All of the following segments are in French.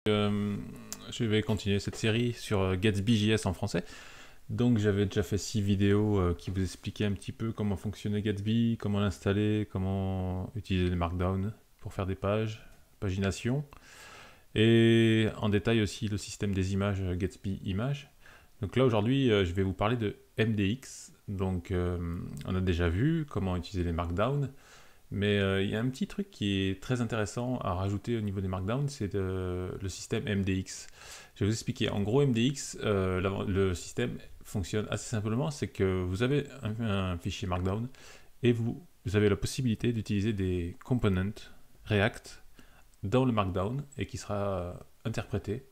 Euh, je vais continuer cette série sur Gatsby.js en français. Donc j'avais déjà fait 6 vidéos qui vous expliquaient un petit peu comment fonctionnait Gatsby, comment l'installer, comment utiliser les Markdown pour faire des pages, pagination, et en détail aussi le système des images Gatsby Images. Donc là aujourd'hui je vais vous parler de MDX. Donc on a déjà vu comment utiliser les Markdown. Mais il y a un petit truc qui est très intéressant à rajouter au niveau des Markdown, c'est le système MDX. Je vais vous expliquer. En gros, MDX, le système fonctionne assez simplement, c'est que vous avez un fichier Markdown et vous avez la possibilité d'utiliser des components React dans le Markdown et qui sera interprété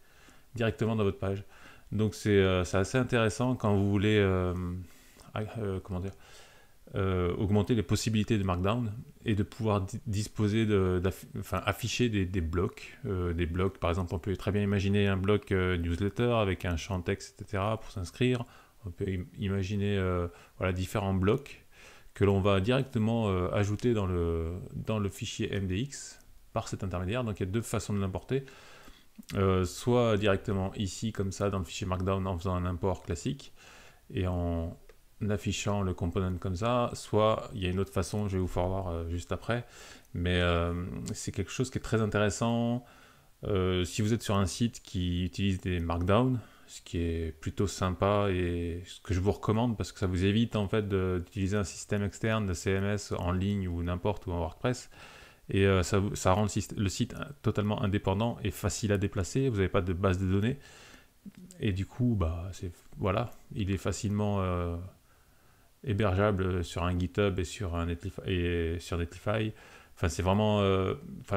directement dans votre page. Donc c'est assez intéressant quand vous voulez comment dire, augmenter les possibilités de Markdown et de pouvoir disposer afficher des blocs. Des blocs, par exemple, on peut très bien imaginer un bloc newsletter avec un champ texte, etc. pour s'inscrire. On peut imaginer voilà, différents blocs que l'on va directement ajouter dans le fichier MDX par cet intermédiaire. Donc il y a deux façons de l'importer. Soit directement ici, comme ça, dans le fichier Markdown en faisant un import classique et en affichant le component comme ça, soit il y a une autre façon, je vais vous faire voir juste après, mais c'est quelque chose qui est très intéressant si vous êtes sur un site qui utilise des Markdown, ce qui est plutôt sympa et ce que je vous recommande parce que ça vous évite en fait d'utiliser un système externe de CMS en ligne ou n'importe où en WordPress, et ça rend le site totalement indépendant et facile à déplacer, vous n'avez pas de base de données, et du coup voilà, il est facilement hébergeable sur un GitHub et sur Netlify. Enfin, c'est vraiment,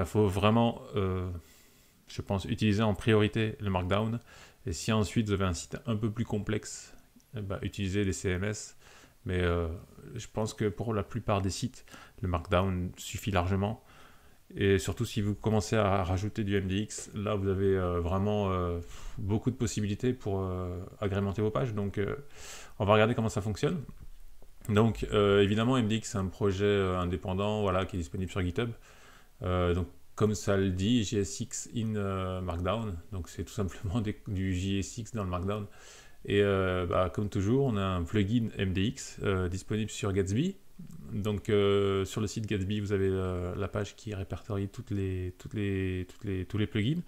faut vraiment, je pense, utiliser en priorité le Markdown. Et si ensuite vous avez un site un peu plus complexe, utilisez des CMS. Mais je pense que pour la plupart des sites, le Markdown suffit largement. Et surtout si vous commencez à rajouter du MDX, là vous avez vraiment beaucoup de possibilités pour agrémenter vos pages. Donc on va regarder comment ça fonctionne. Donc évidemment MDX c'est un projet indépendant, voilà, qui est disponible sur GitHub. Donc comme ça le dit, JSX in Markdown, donc c'est tout simplement du JSX dans le Markdown. Et comme toujours, on a un plugin MDX disponible sur Gatsby. Donc sur le site Gatsby, vous avez la page qui répertorie tous les plugins.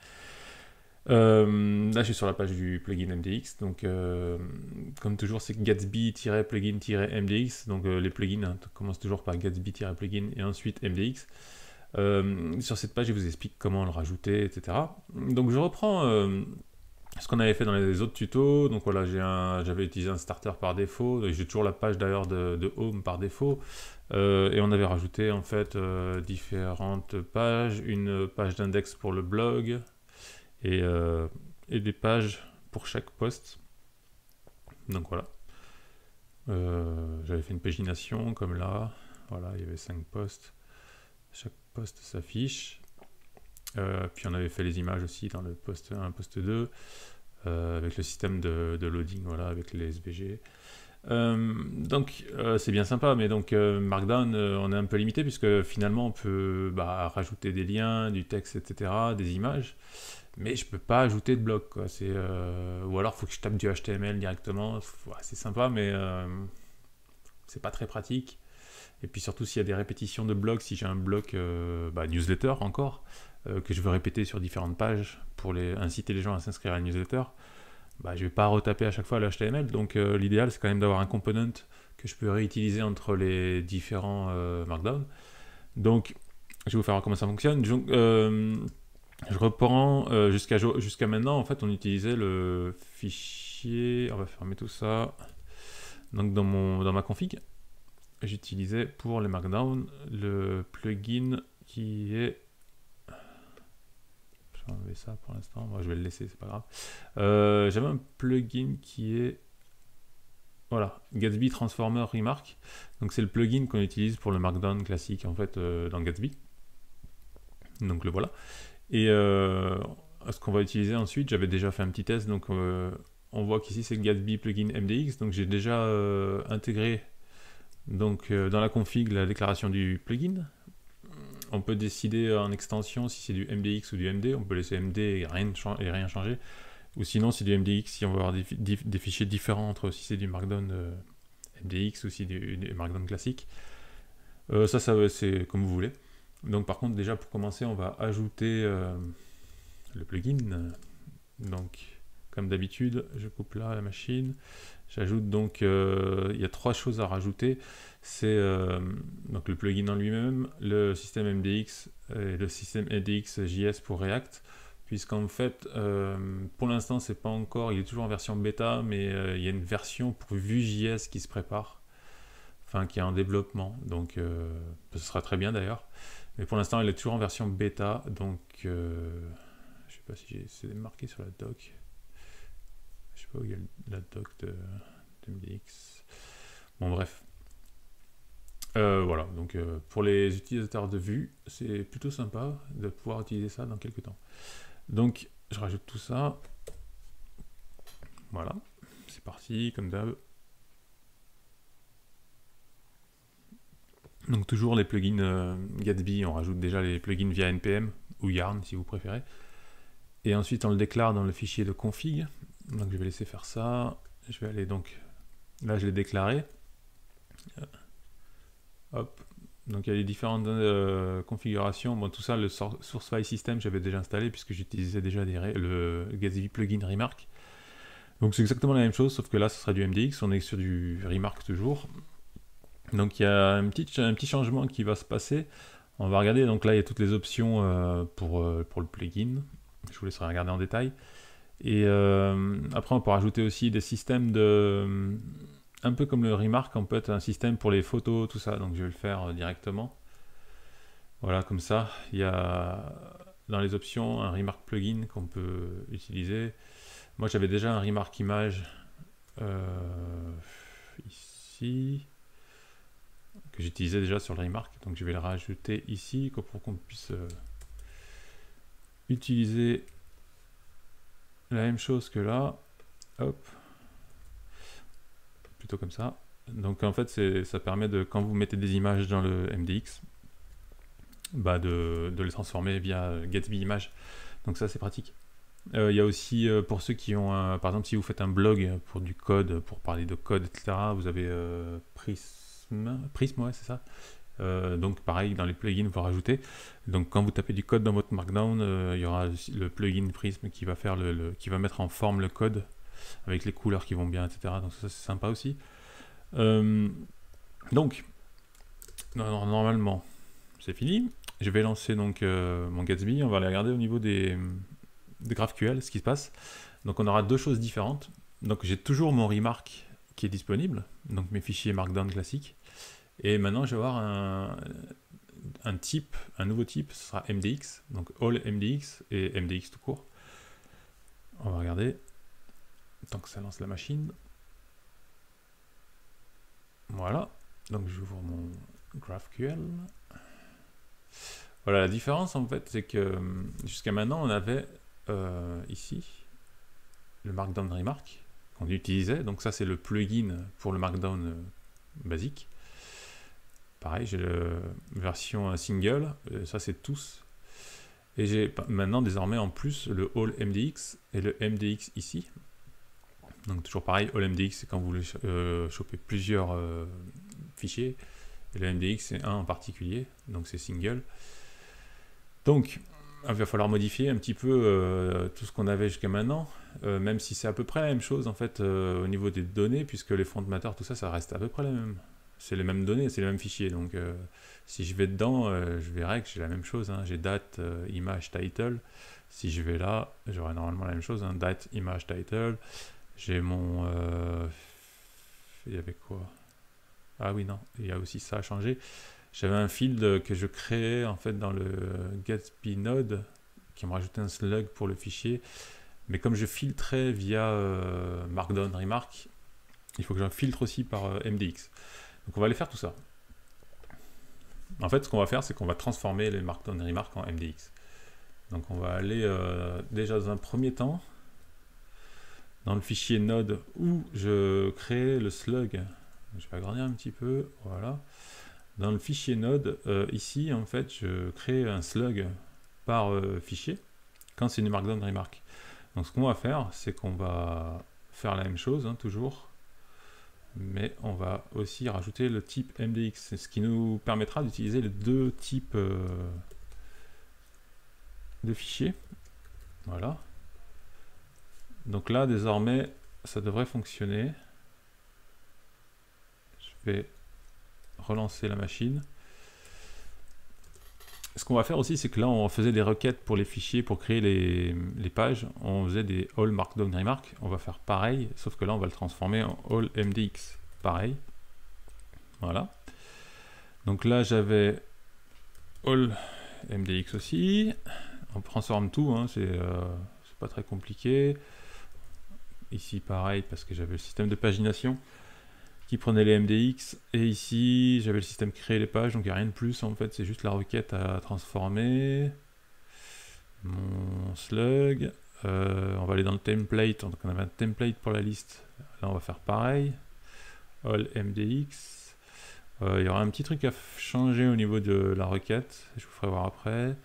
Là, je suis sur la page du plugin MDX. Donc, comme toujours, c'est Gatsby-plugin-MDX. Donc, les plugins commencent toujours par Gatsby-plugin et ensuite MDX. Sur cette page, je vous explique comment le rajouter, etc. Donc, je reprends ce qu'on avait fait dans les autres tutos. Donc, voilà, j'avais utilisé un starter par défaut. J'ai toujours la page d'ailleurs de home par défaut. Et on avait rajouté en fait différentes pages. Une page d'index pour le blog. Et des pages pour chaque poste. Donc voilà. J'avais fait une pagination comme là. Voilà, il y avait 5 postes. Chaque poste s'affiche. Puis on avait fait les images aussi dans le poste 1, poste 2, avec le système de loading, voilà, avec les SVG. Donc c'est bien sympa, mais donc Markdown, on est un peu limité puisque finalement on peut rajouter des liens, du texte, etc., des images. Mais je peux pas ajouter de bloc, quoi. Ou alors il faut que je tape du HTML directement. Ouais, c'est sympa, mais c'est pas très pratique. Et puis surtout s'il y a des répétitions de blocs, si j'ai un bloc newsletter encore, que je veux répéter sur différentes pages pour inciter les gens à s'inscrire à la newsletter, je vais pas retaper à chaque fois le HTML. Donc l'idéal c'est quand même d'avoir un component que je peux réutiliser entre les différents Markdown. Donc je vais vous faire voir comment ça fonctionne. Je reprends jusqu'à maintenant, en fait, on utilisait le fichier. On va fermer tout ça. Donc, dans ma config, j'utilisais pour les Markdown le plugin qui est. Je vais enlever ça pour l'instant. Moi, je vais le laisser, c'est pas grave. J'avais un plugin qui est. Voilà, Gatsby Transformer Remark. Donc, c'est le plugin qu'on utilise pour le Markdown classique, en fait, dans Gatsby. Donc, le voilà. Et ce qu'on va utiliser ensuite, j'avais déjà fait un petit test, donc on voit qu'ici c'est Gatsby plugin MDX, donc j'ai déjà intégré dans la config la déclaration du plugin. On peut décider en extension si c'est du MDX ou du MD. On peut laisser MD et rien changer. Ou sinon, c'est du MDX si on veut avoir des fichiers différents entre si c'est du Markdown MDX ou si c'est du Markdown classique. Ça c'est comme vous voulez. Donc par contre, déjà pour commencer, on va ajouter le plugin. Donc comme d'habitude, je coupe là la machine. J'ajoute donc, il y a 3 choses à rajouter. C'est donc le plugin en lui-même, le système MDX et le système MDX.js pour React. Puisqu'en fait, pour l'instant, c'est pas encore, il est toujours en version bêta, mais il y a une version pour Vue.js qui se prépare, enfin qui est en développement, donc ce sera très bien d'ailleurs. Mais pour l'instant, il est toujours en version bêta, donc je sais pas si c'est marqué sur la doc. Je sais pas où il y a la doc de MDX. Bon bref. Voilà, donc pour les utilisateurs de Vue, c'est plutôt sympa de pouvoir utiliser ça dans quelques temps. Donc je rajoute tout ça. Voilà, c'est parti comme d'hab. Donc toujours les plugins Gatsby, on rajoute déjà les plugins via npm ou yarn si vous préférez. Et ensuite on le déclare dans le fichier de config. Donc je vais laisser faire ça. Je vais aller donc, là je l'ai déclaré. Hop. Donc il y a les différentes configurations. Bon, tout ça, le source file system, j'avais déjà installé puisque j'utilisais déjà le Gatsby plugin Remark. Donc c'est exactement la même chose, sauf que là, ce sera du MDX. On est sur du Remark toujours. Donc il y a un petit changement qui va se passer. On va regarder. Donc là, il y a toutes les options pour le plugin. Je vous laisserai regarder en détail. Et après, on peut rajouter aussi des systèmes de... un peu comme le Remark, on peut être un système pour les photos, tout ça, donc je vais le faire directement. Voilà, comme ça, il y a dans les options un Remark plugin qu'on peut utiliser. Moi j'avais déjà un Remark image ici, que j'utilisais déjà sur le Remark, donc je vais le rajouter ici pour qu'on puisse utiliser la même chose que là. Hop. Plutôt comme ça. Donc en fait, ça permet de, quand vous mettez des images dans le MDX, bah de les transformer via Gatsby Images. Donc ça, c'est pratique. Il y a aussi, pour ceux qui ont, par exemple, si vous faites un blog pour du code, pour parler de code, etc., vous avez Prism, ouais, c'est ça. Donc pareil, dans les plugins, vous rajoutez. Donc quand vous tapez du code dans votre Markdown, il y aura le plugin Prism qui va faire qui va mettre en forme le code avec les couleurs qui vont bien, etc. Donc ça c'est sympa aussi. Donc normalement c'est fini. Je vais lancer donc mon Gatsby. On va aller regarder au niveau des GraphQL ce qui se passe. Donc on aura 2 choses différentes. Donc j'ai toujours mon Remark qui est disponible, donc mes fichiers Markdown classiques. Et maintenant je vais avoir un type, un nouveau type, ce sera MDX, donc All MDX et MDX tout court. On va regarder. Tant que ça lance la machine. Voilà. Donc j'ouvre mon GraphQL. Voilà, la différence en fait, c'est que jusqu'à maintenant on avait ici le Markdown Remark qu'on utilisait. Donc ça c'est le plugin pour le Markdown basique. Pareil, j'ai la version single, ça c'est tous. Et j'ai maintenant désormais en plus le All MDX et le MDX ici. Donc toujours pareil, AllMDX c'est quand vous voulez choper plusieurs fichiers, et le MDX c'est un en particulier, donc c'est single. Donc il va falloir modifier un petit peu tout ce qu'on avait jusqu'à maintenant, même si c'est à peu près la même chose en fait au niveau des données, puisque les font matter, tout ça, ça reste à peu près la même. C'est les mêmes données, c'est les mêmes fichiers, donc si je vais dedans, je verrai que j'ai la même chose, hein. J'ai date, image, title. Si je vais là, j'aurai normalement la même chose, hein. Date, image, title. J'ai mon... il y avait quoi? Ah oui, non, il y a aussi ça à changer. J'avais un field que je créais en fait dans le Gatsby Node qui me rajoutait un slug pour le fichier. Mais comme je filtrais via Markdown Remark, il faut que j'en filtre aussi par MDX. Donc on va aller faire tout ça. En fait, ce qu'on va faire, c'est qu'on va transformer les Markdown Remark en MDX. Donc on va aller déjà dans un premier temps dans le fichier Node où je crée le slug. Je vais agrandir un petit peu, voilà. Dans le fichier Node, ici, en fait, je crée un slug par fichier quand c'est une Markdown Remark. Donc ce qu'on va faire, c'est qu'on va faire la même chose, hein, toujours, mais on va aussi rajouter le type MDX, ce qui nous permettra d'utiliser les deux types de fichiers. Voilà. Donc là, désormais, ça devrait fonctionner. Je vais relancer la machine. Ce qu'on va faire aussi, c'est que là, on faisait des requêtes pour les fichiers, pour créer les pages. On faisait des all markdown remark. On va faire pareil, sauf que là, on va le transformer en all MDX. Pareil. Voilà. Donc là, j'avais all MDX aussi. On transforme tout, hein, c'est pas très compliqué. Ici, pareil, parce que j'avais le système de pagination qui prenait les MDX, et ici j'avais le système créer les pages, donc il n'y a rien de plus en fait, c'est juste la requête à transformer. Mon slug, on va aller dans le template, donc on avait un template pour la liste, là on va faire pareil, all MDX. Il y aura un petit truc à changer au niveau de la requête, je vous ferai voir après.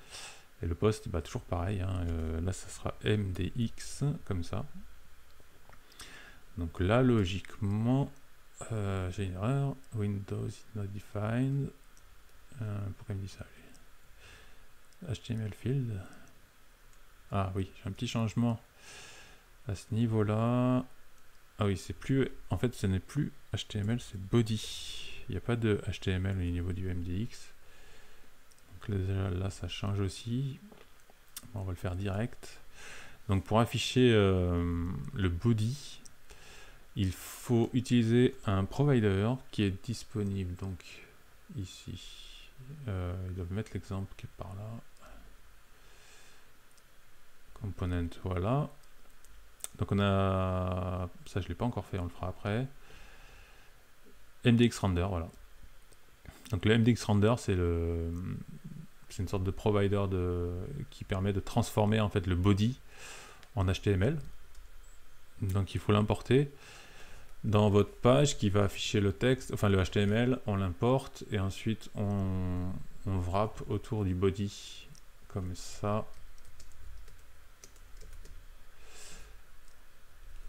Et le post, bah, toujours pareil, hein, là ça sera MDX, comme ça. Donc là logiquement, j'ai une erreur. Windows is not defined. Pourquoi il me dit ça lui? HTML field. Ah oui, j'ai un petit changement à ce niveau-là. Ah oui, c'est plus. En fait, ce n'est plus HTML, c'est body. Il n'y a pas de HTML au niveau du MDX. Donc là, ça change aussi. Bon, on va le faire direct. Donc pour afficher le body, il faut utiliser un provider qui est disponible donc ici. Ils doivent mettre l'exemple qui est par là. Component, voilà. Donc on a... Ça je ne l'ai pas encore fait, on le fera après. MDX Render, voilà. Donc le MDX Render, c'est une sorte de provider qui permet de transformer en fait le body en HTML. Donc il faut l'importer dans votre page qui va afficher le texte, enfin le HTML, on l'importe et ensuite on wrap autour du body comme ça.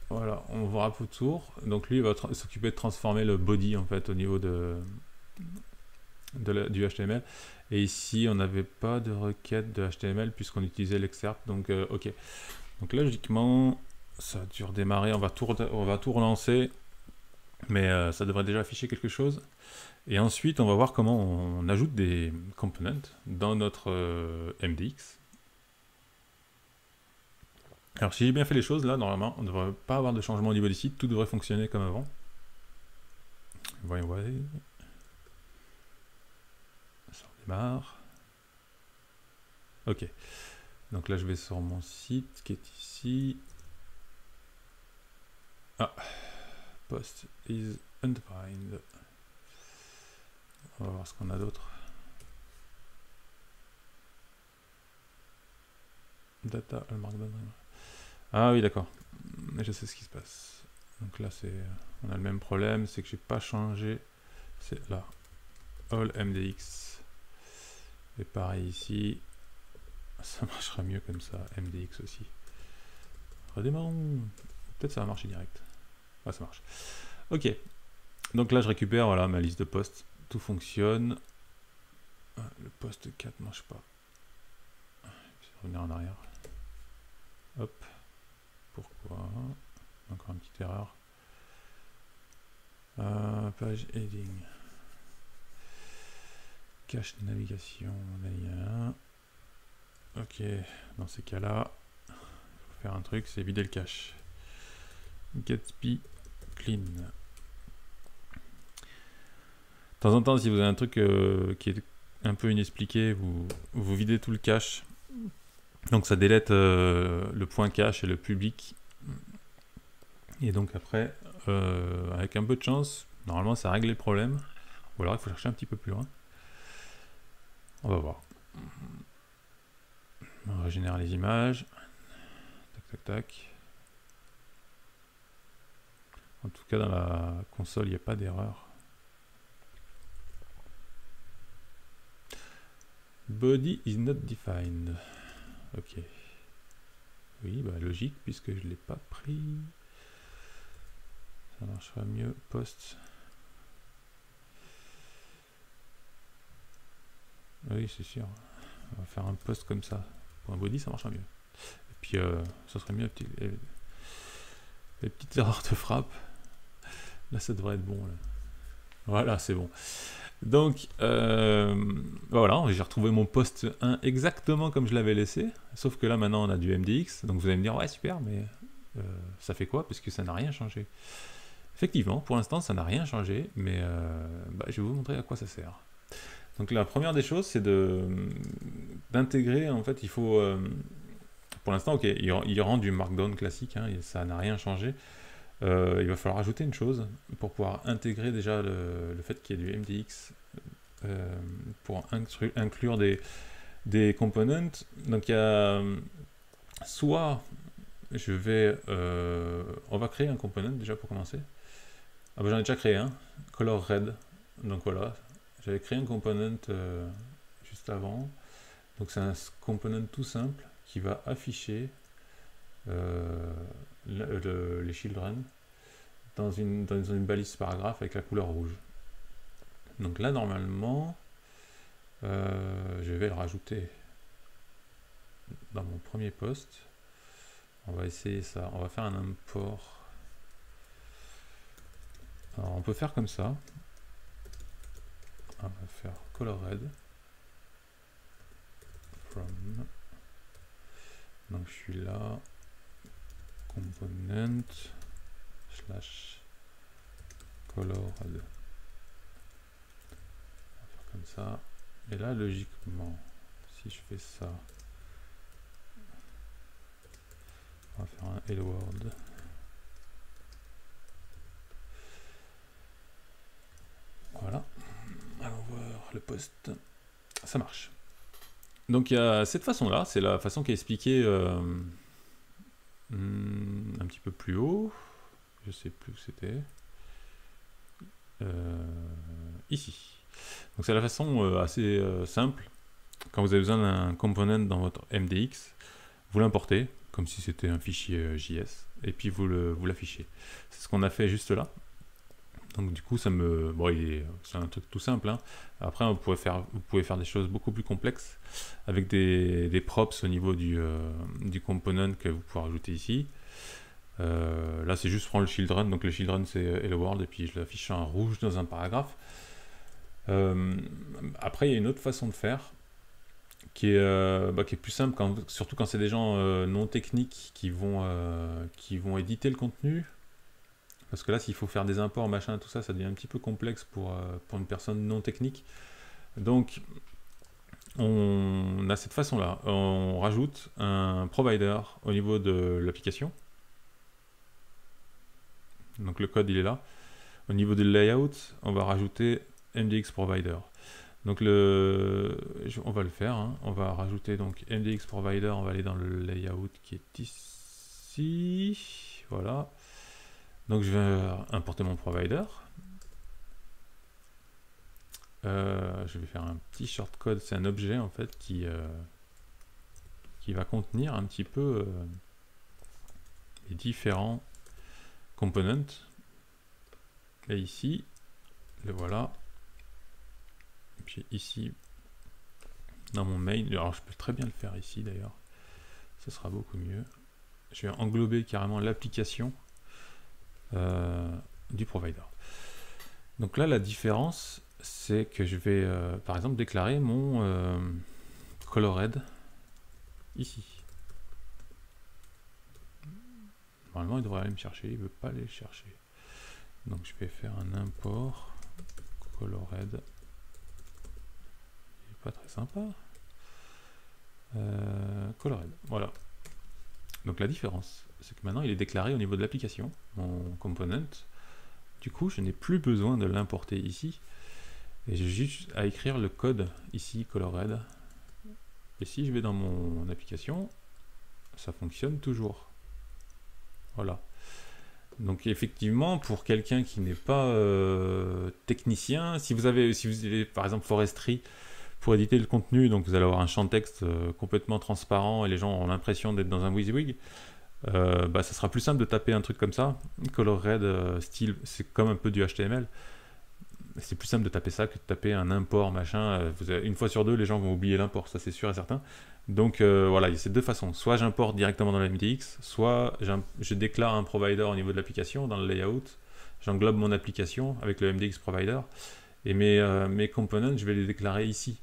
Voilà, on wrap autour. Donc lui il va s'occuper de transformer le body en fait au niveau du HTML. Et ici on n'avait pas de requête de HTML puisqu'on utilisait l'excerpt. Donc ok. Donc logiquement ça a dû redémarrer. On va tout relancer. Mais ça devrait déjà afficher quelque chose. Et ensuite, on va voir comment on ajoute des components dans notre MDX. Alors, si j'ai bien fait les choses, là, normalement, on ne devrait pas avoir de changement au niveau des sites. Tout devrait fonctionner comme avant. Voyons voir. Ça redémarre. Ok. Donc là, je vais sur mon site qui est ici. Ah. Post is undefined. On va voir ce qu'on a d'autre. Data all markdown. Ah oui, d'accord. Je sais ce qui se passe. Donc là, on a le même problème, c'est que j'ai pas changé. C'est là. All MDX. Et pareil ici. Ça marchera mieux comme ça. MDX aussi. Redémarrons. Peut-être ça va marcher direct. Ouais, ça marche. Ok. Donc là, je récupère voilà, ma liste de postes. Tout fonctionne. Le poste 4 ne marche pas. Je vais revenir en arrière. Hop. Pourquoi? Encore une petite erreur. Page heading. Cache de navigation. Là, il y a un. Ok. Dans ces cas-là, il faut faire un truc, c'est vider le cache. Gatsby clean. De temps en temps, si vous avez un truc qui est un peu inexpliqué, vous videz tout le cache. Donc ça délète le point cache et le public. Et donc après, avec un peu de chance, normalement ça règle le problème. Ou alors il faut chercher un petit peu plus loin. On va voir. On régénère les images. Tac, tac, tac. En tout cas, dans la console, il n'y a pas d'erreur. Body is not defined. Ok. Oui, bah logique, puisque je ne l'ai pas pris. Ça marchera mieux. Post. Oui, c'est sûr. On va faire un post comme ça. Pour un body, ça marchera mieux. Et puis, ça serait mieux les petites erreurs de frappe. Là, ça devrait être bon. Là. Voilà, c'est bon. Donc, voilà, j'ai retrouvé mon post 1 exactement comme je l'avais laissé. Sauf que là, maintenant, on a du MDX. Donc, vous allez me dire, ouais, super, mais ça fait quoi? Parce que ça n'a rien changé. Effectivement, pour l'instant, ça n'a rien changé. Mais je vais vous montrer à quoi ça sert. Donc, la première des choses, c'est d'intégrer, en fait, il faut... pour l'instant, ok, il rend du Markdown classique, hein, et ça n'a rien changé. Il va falloir ajouter une chose pour pouvoir intégrer déjà le fait qu'il y ait du MDX pour inclure des components. Donc il y a soit on va créer un component déjà pour commencer. Ah ben j'en ai déjà créé un, color red. Donc voilà, j'avais créé un component juste avant. Donc c'est un component tout simple qui va afficher les children dans une balise paragraphe avec la couleur rouge. Donc là normalement je vais le rajouter dans mon premier post. On va essayer ça, on va faire un import. Alors on peut faire comme ça. On va faire color red from. Donc je suis là, component slash color red. On va faire comme ça. Et là logiquement, si je fais ça, on va faire un hello world. Voilà. Allons voir le post. Ça marche. Donc il y a cette façon-là, c'est la façon qui est expliquée un petit peu plus haut. Je sais plus où c'était. Ici. Donc c'est la façon assez simple. Quand vous avez besoin d'un component dans votre MDX, vous l'importez comme si c'était un fichier JS et puis vous l'affichez. C'est ce qu'on a fait juste là. Donc du coup, c'est un truc tout simple. Hein. Après, vous pouvez faire des choses beaucoup plus complexes avec des props au niveau du component que vous pouvez rajouter ici. Là, c'est juste prendre le children. Donc le children, c'est hello world et puis je l'affiche en rouge dans un paragraphe. Après, il y a une autre façon de faire qui est plus simple, surtout quand c'est des gens non techniques qui vont éditer le contenu. Parce que là, s'il faut faire des imports, machin, tout ça, ça devient un petit peu complexe pour une personne non technique. Donc, on a cette façon-là. On rajoute un provider au niveau de l'application. Donc, le code, il est là. Au niveau du layout, on va rajouter MDX Provider. Donc, on va le faire. Hein. On va rajouter donc MDX Provider. On va aller dans le layout qui est ici. Voilà. Donc je vais importer mon provider. Je vais faire un petit shortcode, c'est un objet en fait qui va contenir un petit peu les différents components. Et ici, le voilà. Et puis ici, dans mon main, alors je peux très bien le faire ici d'ailleurs, ce sera beaucoup mieux. Je vais englober carrément l'application du provider. Donc là, la différence, c'est que je vais, par exemple, déclarer mon colored ici. Normalement, il devrait aller me chercher, il ne veut pas aller le chercher. Donc je vais faire un import colored. Il n'est pas très sympa. Colored, voilà. Donc la différence, c'est que maintenant il est déclaré au niveau de l'application, mon component. Du coup, je n'ai plus besoin de l'importer ici. Et j'ai juste à écrire le code ici, colored. Et si je vais dans mon application, ça fonctionne toujours. Voilà. Donc effectivement, pour quelqu'un qui n'est pas technicien, si vous avez par exemple foresterie, Pour éditer le contenu, donc vous allez avoir un champ de texte complètement transparent et les gens ont l'impression d'être dans un WYSIWYG. Ça sera plus simple de taper un truc comme ça. Color Red style, c'est comme un peu du HTML. C'est plus simple de taper ça que de taper un import machin. Une fois sur deux, les gens vont oublier l'import, ça c'est sûr et certain. Donc voilà, il y a ces deux façons. Soit j'importe directement dans le MDX, soit je déclare un provider au niveau de l'application, dans le layout. J'englobe mon application avec le MDX provider. Et mes components, je vais les déclarer ici.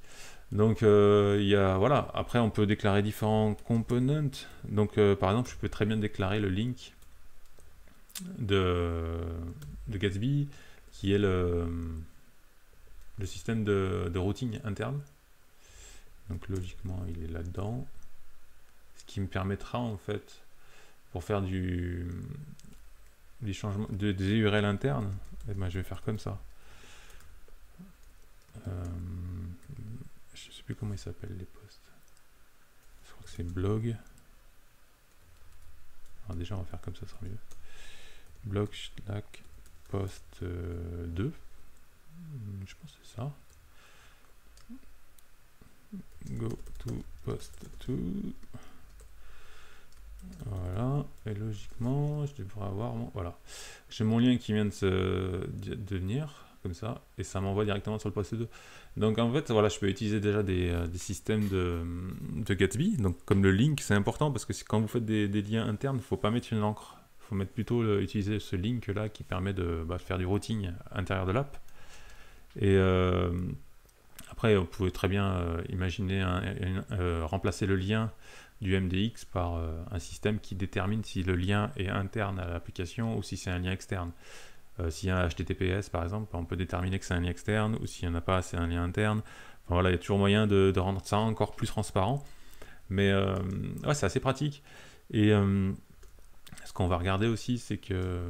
Donc voilà. Après, on peut déclarer différents components. Donc par exemple, je peux très bien déclarer le link de Gatsby, qui est le système de routing interne. Donc logiquement, il est là-dedans. Ce qui me permettra en fait, pour faire des changements, des URL internes, eh ben, je vais faire comme ça. Je sais plus comment ils s'appellent les posts. Je crois que c'est blog. Alors déjà, on va faire comme ça, ça sera mieux. Blog Slack post 2. Je pense que c'est ça. Go to post 2. Voilà. Et logiquement, je devrais avoir voilà. J'ai mon lien qui vient de venir. Comme ça, et ça m'envoie directement sur le post 2. Donc en fait, voilà, je peux utiliser déjà des systèmes de Gatsby. Donc comme le link, c'est important parce que quand vous faites des liens internes, il ne faut pas mettre une encre. Il faut mettre plutôt utiliser ce link là qui permet de faire du routing à l'intérieur de l'app. Et après, vous pouvez très bien imaginer remplacer le lien du MDX par un système qui détermine si le lien est interne à l'application ou si c'est un lien externe. S'il y a un HTTPS par exemple, on peut déterminer que c'est un lien externe, ou s'il n'y en a pas, c'est un lien interne. Enfin, voilà, il y a toujours moyen de rendre ça encore plus transparent. Mais ouais, c'est assez pratique. Et ce qu'on va regarder aussi, c'est que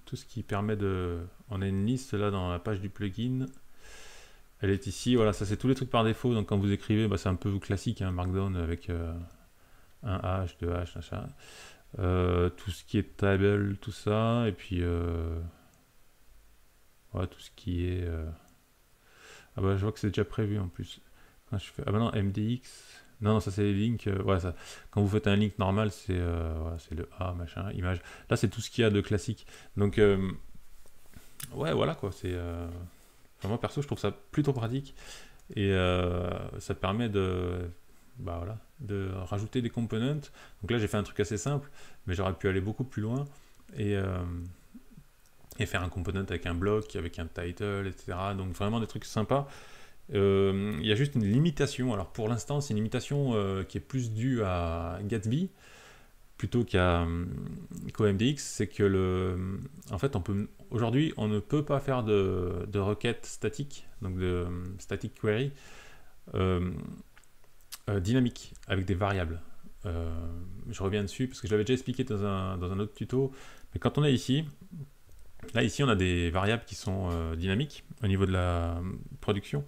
tout ce qui permet de... On a une liste là dans la page du plugin. Elle est ici. Voilà, ça c'est tous les trucs par défaut. Donc quand vous écrivez, c'est un peu classique, hein, Markdown avec un H, 2 H, machin. Tout ce qui est table, tout ça, et puis voilà, tout ce qui est je vois que c'est déjà prévu en plus. Quand je fais... non, MDX, non, ça c'est les links, ouais, ça, quand vous faites un link normal, c'est voilà, c'est le A, machin, image, là c'est tout ce qu'il y a de classique. Donc ouais, voilà quoi, c'est moi perso je trouve ça plutôt pratique, et ça permet voilà, de rajouter des components. Donc là j'ai fait un truc assez simple, mais j'aurais pu aller beaucoup plus loin et faire un component avec un bloc, avec un title, etc. Donc vraiment des trucs sympas. Il y a juste une limitation. Alors pour l'instant c'est une limitation qui est plus due à Gatsby plutôt qu'au MDX. C'est que en fait aujourd'hui on ne peut pas faire de requête statique, donc de static query dynamique avec des variables. Je reviens dessus parce que je l'avais déjà expliqué dans un autre tuto, mais quand on est ici, là ici on a des variables qui sont dynamiques au niveau de la production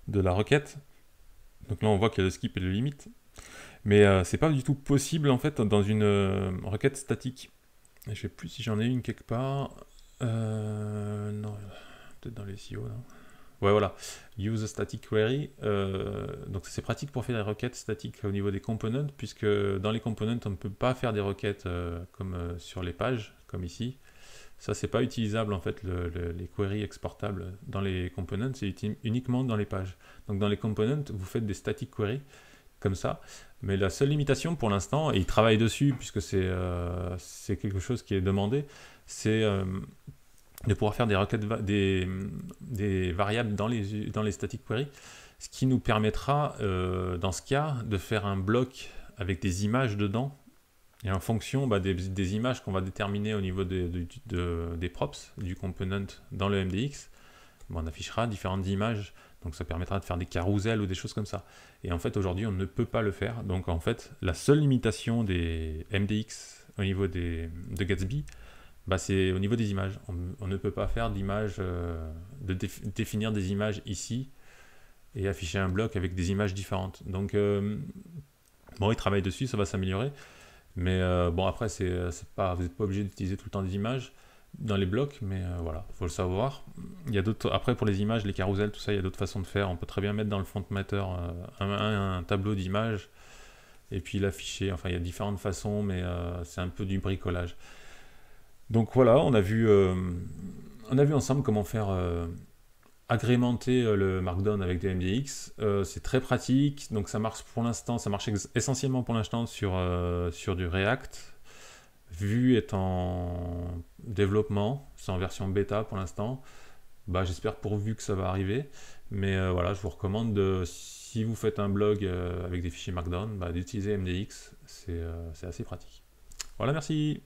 de la requête. Donc là on voit qu'il y a le skip et le limite, mais c'est pas du tout possible en fait dans une requête statique. Je sais plus si j'en ai une quelque part. Non, peut-être dans les SEO là. Ouais, voilà, use a static query. Donc c'est pratique pour faire des requêtes statiques au niveau des components, puisque dans les components on ne peut pas faire des requêtes comme sur les pages, comme ici. Ça c'est pas utilisable en fait, les queries exportables dans les components, c'est uniquement dans les pages. Donc dans les components vous faites des static queries comme ça, mais la seule limitation pour l'instant, et ils travaillent dessus puisque c'est quelque chose qui est demandé, c'est de pouvoir faire des requêtes, des variables dans les static queries, ce qui nous permettra, dans ce cas, de faire un bloc avec des images dedans, et en fonction des images qu'on va déterminer au niveau des props du component dans le MDX, on affichera différentes images, donc ça permettra de faire des carousels ou des choses comme ça. Et en fait, aujourd'hui, on ne peut pas le faire, donc en fait, la seule limitation des MDX au niveau de Gatsby, c'est au niveau des images. On ne peut pas faire d'images, définir des images ici et afficher un bloc avec des images différentes. Donc, bon, ils travaillent dessus, ça va s'améliorer. Mais bon, après, vous n'êtes pas obligé d'utiliser tout le temps des images. dans les blocs, mais voilà, faut le savoir. Il y a d'autres, après pour les images, les carousels, tout ça, il y a d'autres façons de faire. On peut très bien mettre dans le font matter un tableau d'images et puis l'afficher. Enfin, il y a différentes façons, mais c'est un peu du bricolage. Donc voilà, on a vu ensemble comment faire agrémenter le Markdown avec des MDX. C'est très pratique, donc ça marche pour l'instant, ça marche essentiellement pour l'instant sur du React. Vue est en développement, c'est en version bêta pour l'instant. Bah, j'espère pour Vue que ça va arriver, mais voilà, je vous recommande si vous faites un blog avec des fichiers Markdown, bah, d'utiliser MDX, c'est assez pratique. Voilà, merci.